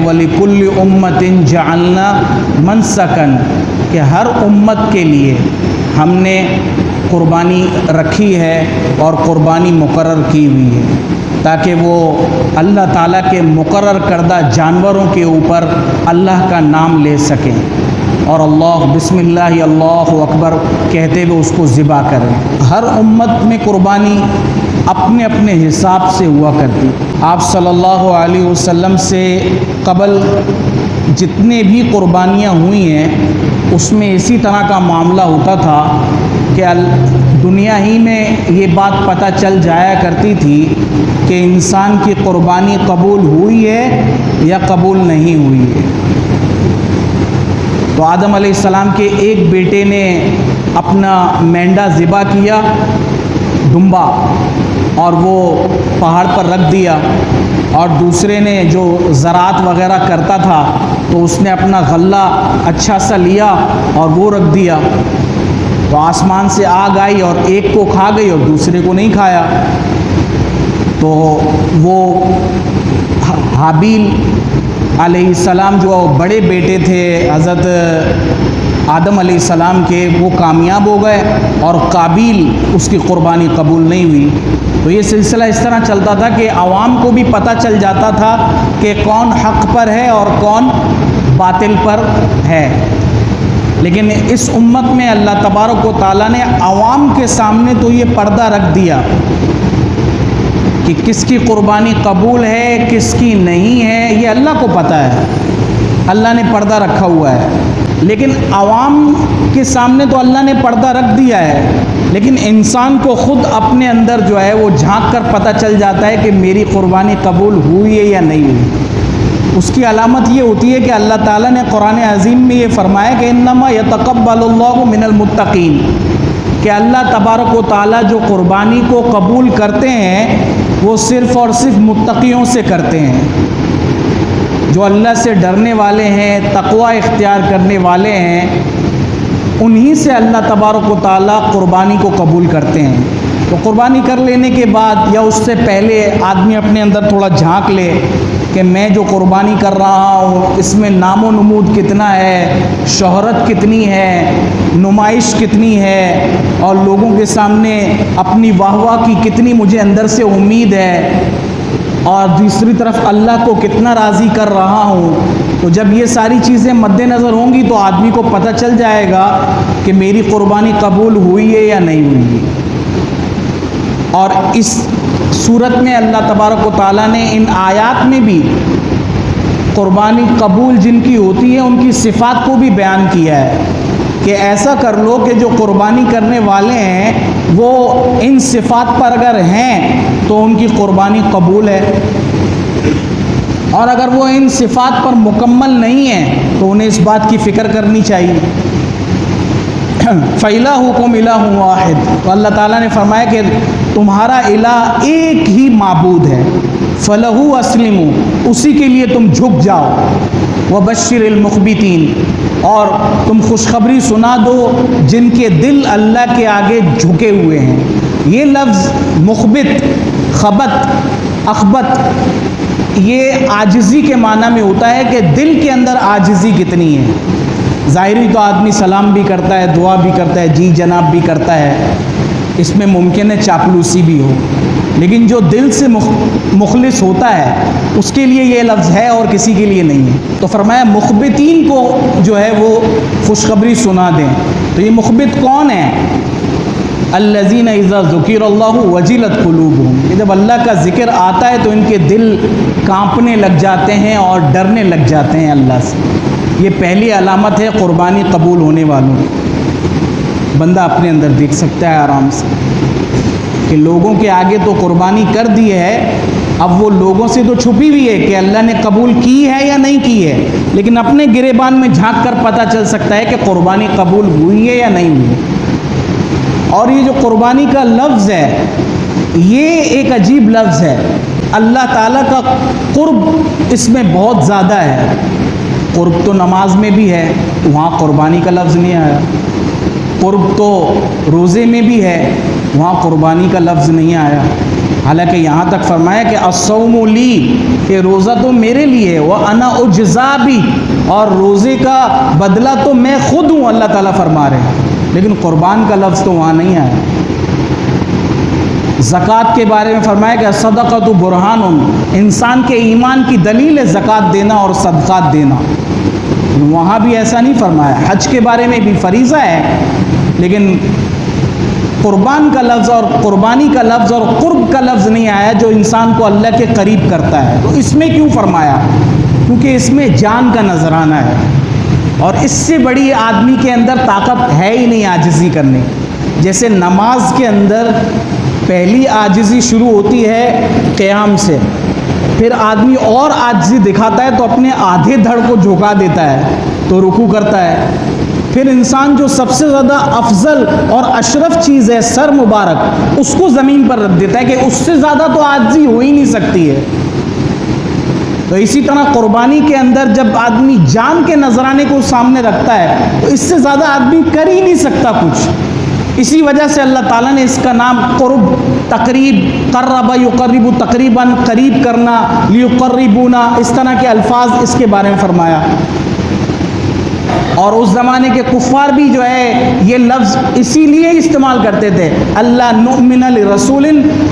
وَلِكُلِّ أُمَّةٍ جَعَلْنَا مَنسَكًا کہ ہر امت کے لیے ہم نے قربانی رکھی ہے اور قربانی مقرر کی ہوئی ہے تاکہ وہ اللہ تعالیٰ کے مقرر کردہ جانوروں کے اوپر اللہ کا نام لے سکیں اور اللہ بسم اللہ اللہ اکبر کہتے ہوئے اس کو ذبح کریں۔ ہر امت میں قربانی اپنے اپنے حساب سے ہوا کرتی۔ آپ صلی اللہ علیہ وسلم سے قبل جتنے بھی قربانیاں ہوئی ہیں اس میں اسی طرح کا معاملہ ہوتا تھا کہ دنیا ہی میں یہ بات پتہ چل جایا کرتی تھی کہ انسان کی قربانی قبول ہوئی ہے یا قبول نہیں ہوئی ہے۔ تو آدم علیہ السلام کے ایک بیٹے نے اپنا مینڈا ذبح کیا، دمبا، اور وہ پہاڑ پر رکھ دیا، اور دوسرے نے جو زراعت وغیرہ کرتا تھا تو اس نے اپنا غلہ اچھا سا لیا اور وہ رکھ دیا۔ تو آسمان سے آگ آئی اور ایک کو کھا گئی اور دوسرے کو نہیں کھایا۔ تو وہ حابیل علیہ السلام جو بڑے بیٹے تھے حضرت آدم علیہ السلام کے، وہ کامیاب ہو گئے اور قابیل اس کی قربانی قبول نہیں ہوئی۔ تو یہ سلسلہ اس طرح چلتا تھا کہ عوام کو بھی پتہ چل جاتا تھا کہ کون حق پر ہے اور کون باطل پر ہے۔ لیکن اس امت میں اللہ تبارک و تعالیٰ نے عوام کے سامنے تو یہ پردہ رکھ دیا کہ کس کی قربانی قبول ہے کس کی نہیں ہے، یہ اللہ کو پتہ ہے، اللہ نے پردہ رکھا ہوا ہے۔ لیکن عوام کے سامنے تو اللہ نے پردہ رکھ دیا ہے، لیکن انسان کو خود اپنے اندر جو ہے وہ جھانک کر پتہ چل جاتا ہے کہ میری قربانی قبول ہوئی ہے یا نہیں ہوئی۔ اس کی علامت یہ ہوتی ہے کہ اللہ تعالیٰ نے قرآن عظیم میں یہ فرمایا کہ انما یتقبل اللہ من المتقین، کہ اللہ تبارک و تعالیٰ جو قربانی کو قبول کرتے ہیں وہ صرف اور صرف متقیوں سے کرتے ہیں، جو اللہ سے ڈرنے والے ہیں، تقوی اختیار کرنے والے ہیں، انہی سے اللہ تبارک و تعالیٰ قربانی کو قبول کرتے ہیں۔ تو قربانی کر لینے کے بعد یا اس سے پہلے آدمی اپنے اندر تھوڑا جھانک لے کہ میں جو قربانی کر رہا ہوں اس میں نام و نمود کتنا ہے، شہرت کتنی ہے، نمائش کتنی ہے، اور لوگوں کے سامنے اپنی واہ واہ کی کتنی مجھے اندر سے امید ہے، اور دوسری طرف اللہ کو کتنا راضی کر رہا ہوں۔ تو جب یہ ساری چیزیں مد نظر ہوں گی تو آدمی کو پتہ چل جائے گا کہ میری قربانی قبول ہوئی ہے یا نہیں ہوئی ہے۔ اور اس صورت میں اللہ تبارک و تعالیٰ نے ان آیات میں بھی قربانی قبول جن کی ہوتی ہے ان کی صفات کو بھی بیان کیا ہے کہ ایسا کر لو کہ جو قربانی کرنے والے ہیں وہ ان صفات پر اگر ہیں تو ان کی قربانی قبول ہے، اور اگر وہ ان صفات پر مکمل نہیں ہیں تو انہیں اس بات کی فکر کرنی چاہیے۔ فَإِلَٰهُكُمْ إِلَٰهٌ وَاحِدٌ، تو اللہ تعالیٰ نے فرمایا کہ تمہارا الہ ایک ہی معبود ہے، فَلَهُ أَسْلِمُوا، اسی کے لیے تم جھک جاؤ، وَبَشِّرِ الْمُخْبِتِينَ، اور تم خوشخبری سنا دو جن کے دل اللہ کے آگے جھکے ہوئے ہیں۔ یہ لفظ مخبت، خبت، اخبت، یہ عاجزی کے معنی میں ہوتا ہے کہ دل کے اندر عاجزی کتنی ہے۔ ظاہری تو آدمی سلام بھی کرتا ہے، دعا بھی کرتا ہے، جی جناب بھی کرتا ہے، اس میں ممکن ہے چاپلوسی بھی ہو، لیکن جو دل سے مخلص ہوتا ہے اس کے لیے یہ لفظ ہے اور کسی کے لیے نہیں ہے۔ تو فرمایا مخبتین کو جو ہے وہ خوشخبری سنا دیں۔ تو یہ مخبت کون ہے؟ الذین اذا ذکر اللہ وجلت قلوبہم، کہ جب اللہ کا ذکر آتا ہے تو ان کے دل کانپنے لگ جاتے ہیں اور ڈرنے لگ جاتے ہیں اللہ سے۔ یہ پہلی علامت ہے قربانی قبول ہونے والوں کی، بندہ اپنے اندر دیکھ سکتا ہے آرام سے کہ لوگوں کے آگے تو قربانی کر دی ہے، اب وہ لوگوں سے تو چھپی ہوئی ہے کہ اللہ نے قبول کی ہے یا نہیں کی ہے، لیکن اپنے گریبان میں جھانک کر پتہ چل سکتا ہے کہ قربانی قبول ہوئی ہے یا نہیں ہوئی۔ اور یہ جو قربانی کا لفظ ہے یہ ایک عجیب لفظ ہے، اللہ تعالیٰ کا قرب اس میں بہت زیادہ ہے۔ قرب تو نماز میں بھی ہے، وہاں قربانی کا لفظ نہیں آیا۔ قرب تو روزے میں بھی ہے، وہاں قربانی کا لفظ نہیں آیا۔ حالانکہ یہاں تک فرمایا کہ الصوم لی، کہ روزہ تو میرے لیے ہے، وَأَنَا أُجْزَىٰ بِهِ، اور روزے کا بدلہ تو میں خود ہوں، اللہ تعالیٰ فرما رہے ہیں، لیکن قربان کا لفظ تو وہاں نہیں آیا۔ زکوٰۃ کے بارے میں فرمایا کہ صدقۃ برہان، انسان کے ایمان کی دلیل ہے زکوٰۃ دینا اور صدقات دینا، وہاں بھی ایسا نہیں فرمایا۔ حج کے بارے میں بھی فریضہ ہے، لیکن قربان کا لفظ اور قربانی کا لفظ اور قرب کا لفظ نہیں آیا جو انسان کو اللہ کے قریب کرتا ہے۔ تو اس میں کیوں فرمایا؟ کیونکہ اس میں جان کا نذرانہ ہے، اور اس سے بڑی آدمی کے اندر طاقت ہے ہی نہیں عاجزی کرنے۔ جیسے نماز کے اندر پہلی عاجزی شروع ہوتی ہے قیام سے، پھر آدمی اور عاجزی دکھاتا ہے تو اپنے آدھے دھڑ کو جھکا دیتا ہے تو رکوع کرتا ہے، پھر انسان جو سب سے زیادہ افضل اور اشرف چیز ہے سر مبارک، اس کو زمین پر رکھ دیتا ہے کہ اس سے زیادہ تو عاجزی ہو ہی نہیں سکتی ہے۔ تو اسی طرح قربانی کے اندر جب آدمی جان کے نذرانے کو سامنے رکھتا ہے تو اس سے زیادہ آدمی کر ہی نہیں سکتا کچھ۔ اسی وجہ سے اللہ تعالیٰ نے اس کا نام قرب، تقریب، قرب یقرب، تقریباً قریب کرنا، لیقربونا، اس طرح کے الفاظ اس کے بارے میں فرمایا۔ اور اس زمانے کے کفار بھی جو ہے یہ لفظ اسی لیے استعمال کرتے تھے، اللہ نؤمن لرسول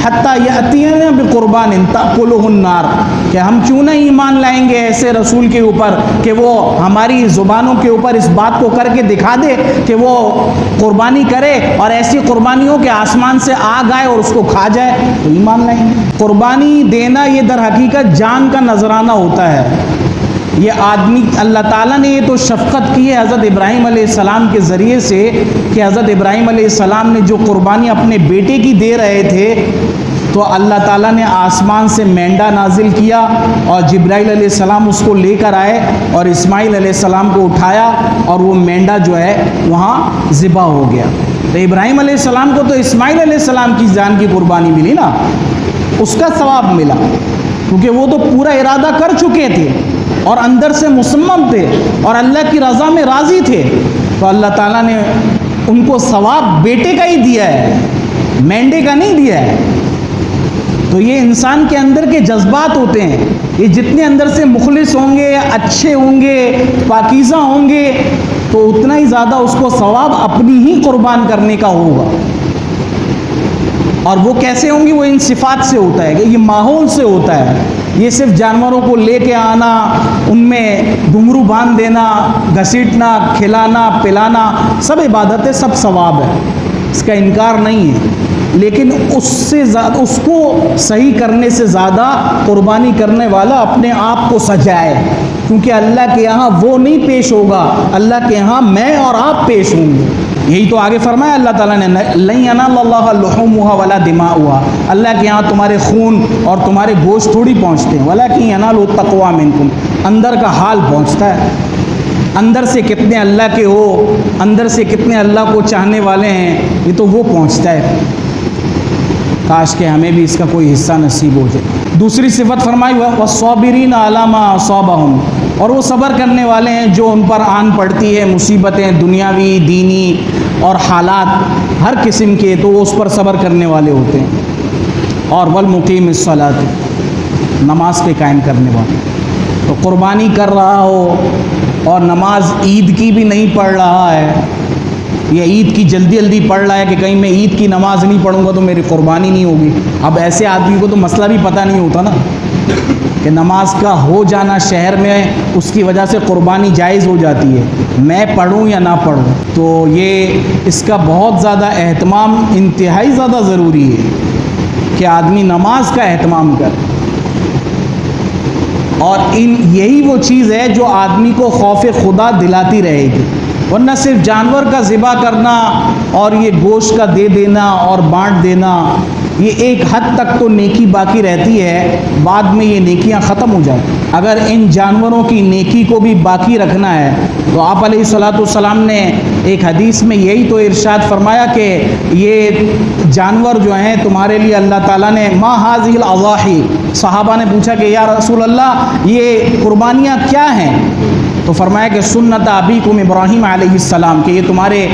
حتی یأتینا بقربان تأکلہ النار، کہ ہم کیوں نہ ایمان لائیں گے ایسے رسول کے اوپر کہ وہ ہماری زبانوں کے اوپر اس بات کو کر کے دکھا دے کہ وہ قربانی کرے، اور ایسی قربانی ہو کہ آسمان سے آگ آئے اور اس کو کھا جائے، تو ایمان لائیں گے۔ قربانی دینا یہ در حقیقت جان کا نذرانہ ہوتا ہے۔ یہ آدمی، اللہ تعالیٰ نے یہ تو شفقت کی ہے حضرت ابراہیم علیہ السلام کے ذریعے سے کہ حضرت ابراہیم علیہ السلام نے جو قربانی اپنے بیٹے کی دے رہے تھے تو اللہ تعالیٰ نے آسمان سے مینڈا نازل کیا اور جبرائیل علیہ السلام اس کو لے کر آئے اور اسماعیل علیہ السلام کو اٹھایا اور وہ مینڈا جو ہے وہاں ذبح ہو گیا۔ تو ابراہیم علیہ السلام کو تو اسماعیل علیہ السلام کی جان کی قربانی ملی نا، اس کا ثواب ملا، کیونکہ وہ تو پورا ارادہ کر چکے تھے اور اندر سے مصمم تھے اور اللہ کی رضا میں راضی تھے، تو اللہ تعالیٰ نے ان کو ثواب بیٹے کا ہی دیا ہے، مینڈے کا نہیں دیا ہے۔ تو یہ انسان کے اندر کے جذبات ہوتے ہیں، یہ جتنے اندر سے مخلص ہوں گے، اچھے ہوں گے، پاکیزہ ہوں گے، تو اتنا ہی زیادہ اس کو ثواب اپنی ہی قربان کرنے کا ہوگا۔ اور وہ کیسے ہوں گی؟ وہ ان صفات سے ہوتا ہے کہ یہ ماحول سے ہوتا ہے۔ یہ صرف جانوروں کو لے کے آنا، ان میں گھنگرو باندھ دینا، گھسیٹنا، کھلانا، پلانا، سب عبادت ہے، سب ثواب ہے، اس کا انکار نہیں ہے، لیکن اس سے زیادہ، اس کو صحیح کرنے سے زیادہ قربانی کرنے والا اپنے آپ کو سجائے، کیونکہ اللہ کے یہاں وہ نہیں پیش ہوگا، اللہ کے یہاں میں اور آپ پیش ہوں گے۔ یہی تو آگے فرمایا اللہ تعالیٰ نے، لن ینال اللہ لحومها ولا دماؤها، اللہ کے یہاں تمہارے خون اور تمہارے گوشت تھوڑی پہنچتے ہیں، ولکن ینال التقوی منکم، اندر کا حال پہنچتا ہے، اندر سے کتنے اللہ کے ہو، اندر سے کتنے اللہ کو چاہنے والے ہیں، یہ تو وہ پہنچتا ہے۔ کاش کہ ہمیں بھی اس کا کوئی حصہ نصیب ہو جائے۔ دوسری صفت فرمائی والصابرین علی ما اصابہم، اور وہ صبر کرنے والے ہیں جو ان پر آن پڑتی ہے مصیبتیں، دنیاوی، دینی اور حالات ہر قسم کے، تو وہ اس پر صبر کرنے والے ہوتے ہیں۔ اور والمقیم الصلاۃ، نماز کے قائم کرنے والے۔ تو قربانی کر رہا ہو اور نماز عید کی بھی نہیں پڑھ رہا ہے، یا عید کی جلدی جلدی پڑھ رہا ہے کہ کہیں میں عید کی نماز نہیں پڑھوں گا تو میری قربانی نہیں ہوگی۔ اب ایسے آدمی کو تو مسئلہ بھی پتہ نہیں ہوتا نا کہ نماز کا ہو جانا شہر میں اس کی وجہ سے قربانی جائز ہو جاتی ہے، میں پڑھوں یا نہ پڑھوں۔ تو یہ اس کا بہت زیادہ اہتمام انتہائی زیادہ ضروری ہے کہ آدمی نماز کا اہتمام کرے، اور یہی وہ چیز ہے جو آدمی کو خوف خدا دلاتی رہے گی، ورنہ صرف جانور کا ذبح کرنا اور یہ گوشت کا دے دینا اور بانٹ دینا، یہ ایک حد تک تو نیکی باقی رہتی ہے، بعد میں یہ نیکیاں ختم ہو جاتی۔ اگر ان جانوروں کی نیکی کو بھی باقی رکھنا ہے تو آپ علیہ الصلاۃ والسلام نے ایک حدیث میں یہی تو ارشاد فرمایا کہ یہ جانور جو ہیں تمہارے لیے اللہ تعالیٰ نے ما ھذہ الاضاحی، صحابہ نے پوچھا کہ یا رسول اللہ یہ قربانیاں کیا ہیں؟ تو فرمایا کہ سنت ابیکم ابراہیم علیہ السلام، کہ یہ تمہارے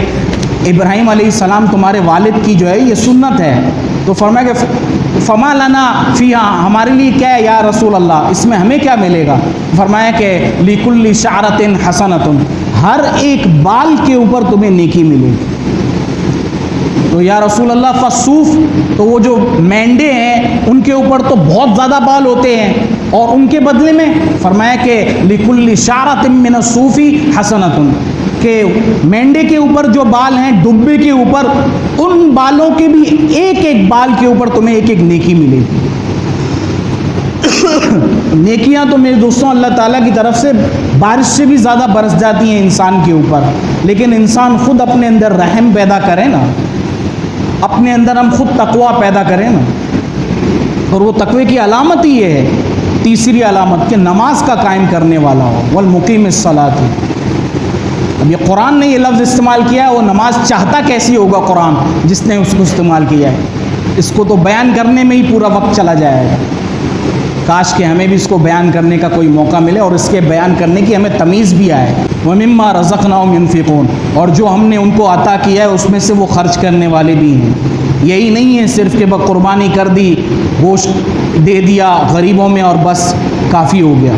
ابراہیم علیہ السلام تمہارے والد کی جو ہے یہ سنت ہے۔ تو فرمایا کہ فما لنا فیہا، ہمارے لیے کیا ہے یا رسول اللہ، اس میں ہمیں کیا ملے گا؟ فرمایا کہ لکل شعرۃ حسنۃ، ہر ایک بال کے اوپر تمہیں نیکی ملے گی۔ تو یا رسول اللہ فصوف، تو وہ جو مینڈے ہیں ان کے اوپر تو بہت زیادہ بال ہوتے ہیں، اور ان کے بدلے میں فرمایا کہ لکل شعرۃ من الصوف حسنۃ، کہ مینڈے کے اوپر جو بال ہیں ڈبے کے اوپر، ان بالوں کے بھی ایک ایک بال کے اوپر تمہیں ایک ایک نیکی ملے گی۔ نیکیاں تو میرے دوستوں اللہ تعالیٰ کی طرف سے بارش سے بھی زیادہ برس جاتی ہیں انسان کے اوپر، لیکن انسان خود اپنے اندر رحم پیدا کرے نا، اپنے اندر ہم خود تقوی پیدا کریں نا، اور وہ تقوی کی علامت ہی یہ ہے، تیسری علامت کہ نماز کا قائم کرنے والا ہو، والمقیم الصلاۃ۔ اب یہ قرآن نے یہ لفظ استعمال کیا ہے، وہ نماز چاہتا کیسی ہوگا قرآن جس نے اس کو استعمال کیا ہے؟ اس کو تو بیان کرنے میں ہی پورا وقت چلا جائے گا، کاش کہ ہمیں بھی اس کو بیان کرنے کا کوئی موقع ملے اور اس کے بیان کرنے کی ہمیں تمیز بھی آئے۔ وَمِمَّا رَزَقْنَاهُمْ يُنْفِقُونَ، اور جو ہم نے ان کو عطا کیا ہے اس میں سے وہ خرچ کرنے والے بھی ہیں۔ یہی نہیں ہے صرف کہ قربانی کر دی، گوشت دے دیا غریبوں میں اور بس کافی ہو گیا،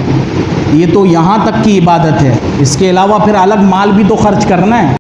یہ تو یہاں تک کی عبادت ہے، اس کے علاوہ پھر الگ مال بھی تو خرچ کرنا ہے۔